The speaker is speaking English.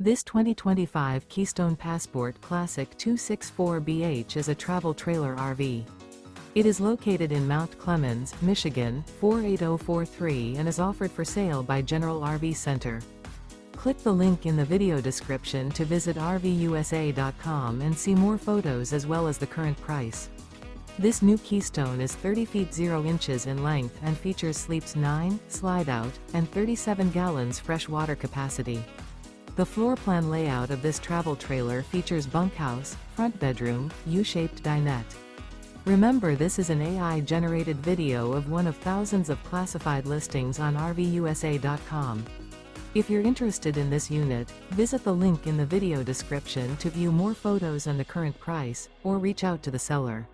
This 2025 Keystone Passport Classic 264BH is a travel trailer RV. It is located in Mount Clemens, Michigan, 48043 and is offered for sale by General RV Center. Click the link in the video description to visit RVUSA.com and see more photos as well as the current price. This new Keystone is 30 feet 0 inches in length and features sleeps 9, slide-out, and 37 gallons fresh water capacity. The floor plan layout of this travel trailer features bunkhouse, front bedroom, U-shaped dinette. Remember, this is an AI-generated video of one of thousands of classified listings on RVUSA.com. If you're interested in this unit, visit the link in the video description to view more photos and the current price, or reach out to the seller.